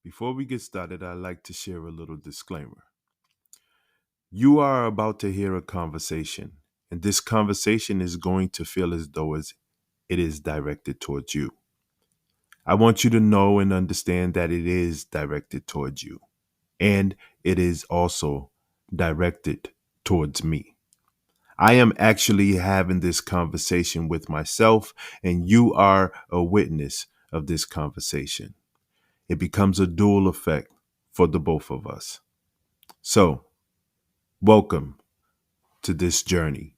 Before we get started, I'd like to share a little disclaimer. You are about to hear a conversation, and this conversation is going to feel as though it is directed towards you. I want you to know and understand that it is directed towards you, and it is also directed towards me. I am actually having this conversation with myself, and you are a witness of this conversation. It becomes a dual effect for the both of us. So, welcome to this journey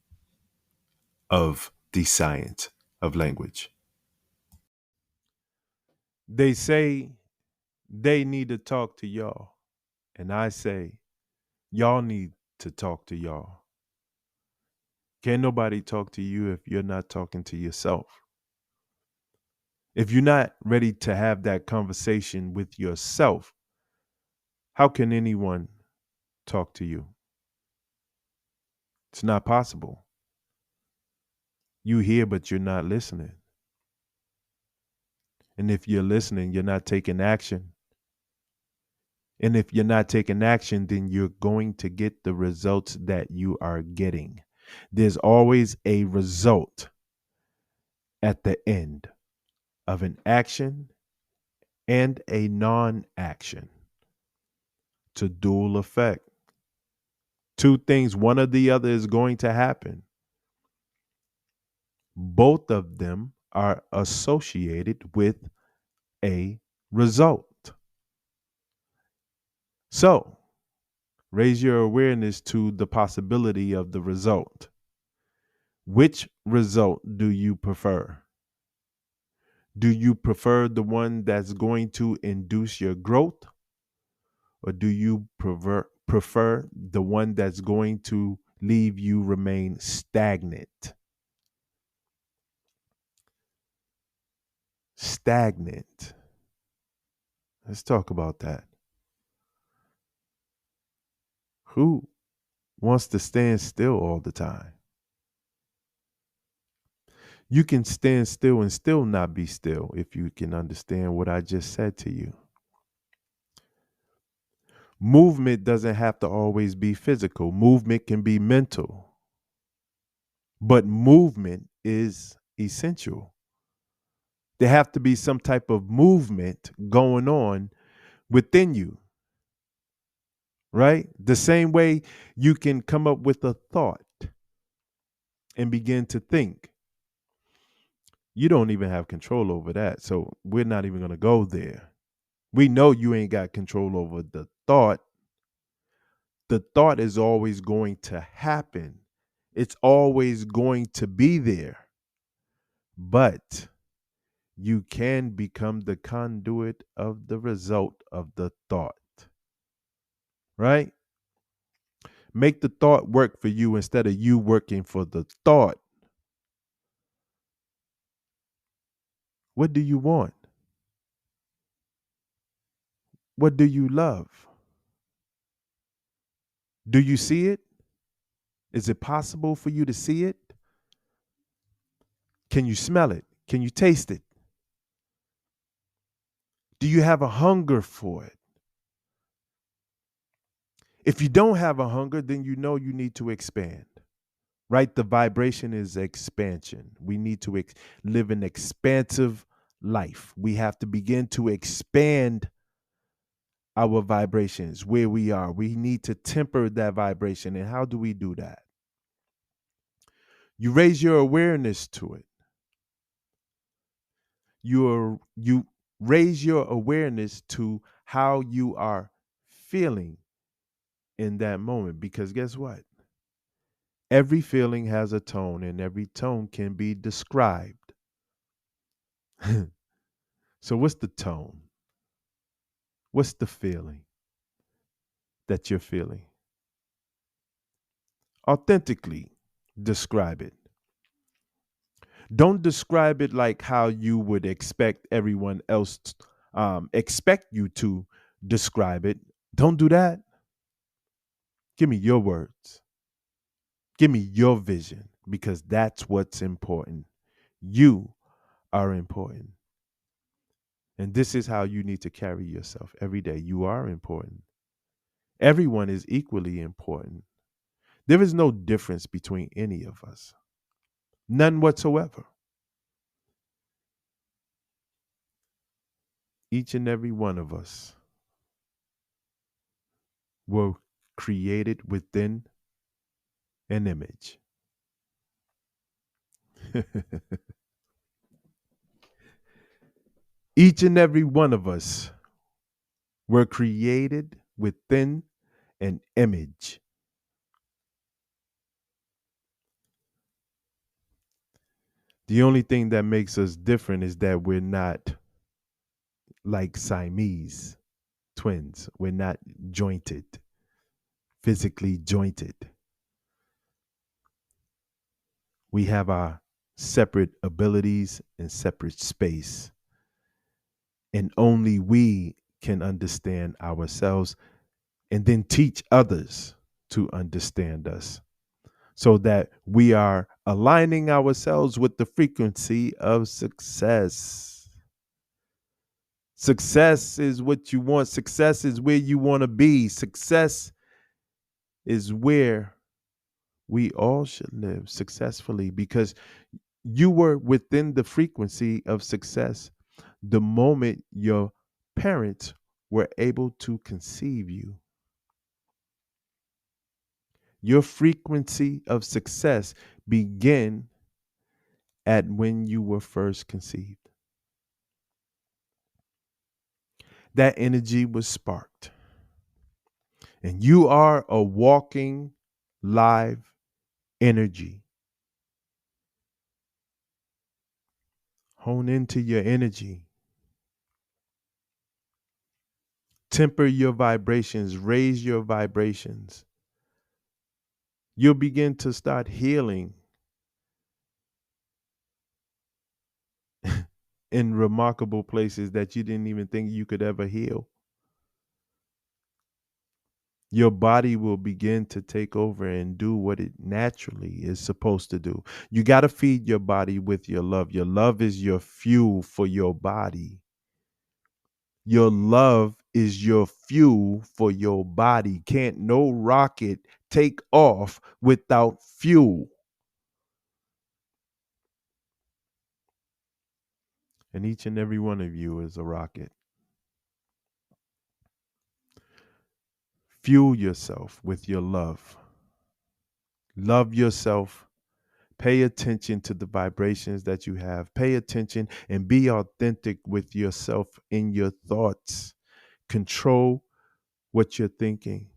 of the science of language. They say they need to talk to y'all, and I say y'all need to talk to y'all. Can't nobody talk to you if you're not talking to yourself. If you're not ready to have that conversation with yourself, how can anyone talk to you? It's not possible. You hear, but you're not listening. And if you're listening, you're not taking action. And if you're not taking action, then you're going to get the results that you are getting. There's always a result at the end of an action and a non action to dual effect. Two things, one or the other is going to happen. Both of them are associated with a result. So, raise your awareness to the possibility of the result. Which result do you prefer? Do you prefer the one that's going to induce your growth? Or do you prefer the one that's going to leave you remain stagnant? Stagnant. Let's talk about that. Who wants to stand still all the time? You can stand still and still not be still if you can understand what I just said to you. Movement doesn't have to always be physical. Movement can be mental. But movement is essential. There have to be some type of movement going on within you, right? The same way you can come up with a thought and begin to think. You don't even have control over that. So we're not even going to go there. We know you ain't got control over the thought. The thought is always going to happen. It's always going to be there. But you can become the conduit of the result of the thought, right? Make the thought work for you instead of you working for the thought. What do you want? What do you love? Do you see it? Is it possible for you to see it? Can you smell it? Can you taste it? Do you have a hunger for it? If you don't have a hunger, then you know you need to expand, right? The vibration is expansion. We need to live an expansive life. We have to begin to expand our vibrations where we are. We need to temper that vibration. And how do we do that? You raise your awareness to it. You raise your awareness to how you are feeling in that moment, because guess what? Every feeling has a tone and every tone can be described. So what's the tone? What's the feeling that you're feeling? Authentically describe it. Don't describe it like how you would expect everyone else expect you to describe it. Don't do that. Give me your words. Give me your vision, because that's what's important. You are important. And this is how you need to carry yourself every day. You are important. Everyone is equally important. There is no difference between any of us, none whatsoever. Each and every one of us were created within an image. Each and every one of us were created within an image. The only thing that makes us different is that we're not like Siamese twins. We're not jointed, physically jointed. We have our separate abilities and separate space. And only we can understand ourselves and then teach others to understand us so that we are aligning ourselves with the frequency of success. Success is what you want. Success is where you want to be. Success is where we all should live successfully because you were within the frequency of success the moment your parents were able to conceive you. Your frequency of success began at when you were first conceived. That energy was sparked. And you are a walking live energy. Hone into your energy. Temper your vibrations, raise your vibrations. You'll begin to start healing in remarkable places that you didn't even think you could ever heal. Your body will begin to take over and do what it naturally is supposed to do. You got to feed your body with your love. Your love is your fuel for your body. Your love is your fuel for your body. Can't no rocket take off without fuel. And each and every one of you is a rocket. Fuel yourself with your love. Love yourself. Pay attention to the vibrations that you have. Pay attention and be authentic with yourself in your thoughts. Control what you're thinking.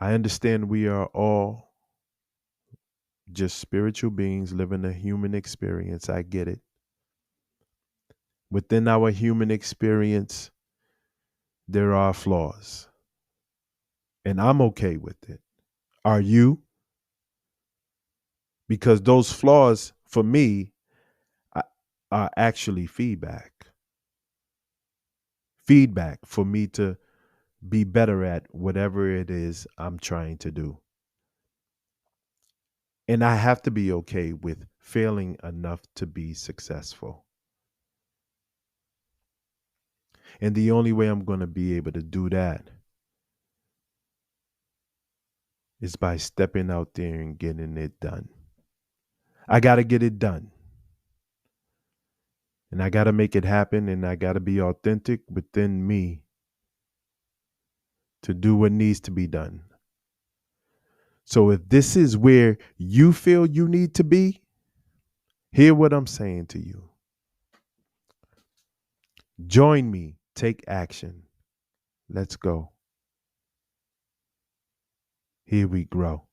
I understand we are all just spiritual beings living a human experience. I get it. Within our human experience, there are flaws. And I'm okay with it. Are you? Because those flaws, for me, are actually feedback. Feedback for me to be better at whatever it is I'm trying to do. And I have to be okay with failing enough to be successful. And the only way I'm going to be able to do that is by stepping out there and getting it done. I got to get it done. And I got to make it happen. And I got to be authentic within me to do what needs to be done. So if this is where you feel you need to be, hear what I'm saying to you. Join me. Take action. Let's go. Here we grow.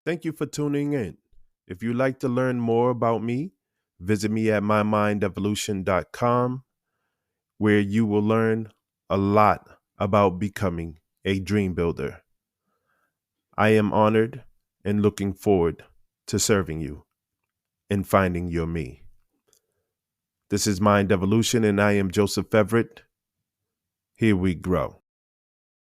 Thank you for tuning in. If you'd like to learn more about me, visit me at mymindevolution.com, where you will learn a lot about becoming a dream builder. I am honored and looking forward to serving you and finding your me. This is Mind Evolution, and I am Joseph Everett. Here we grow.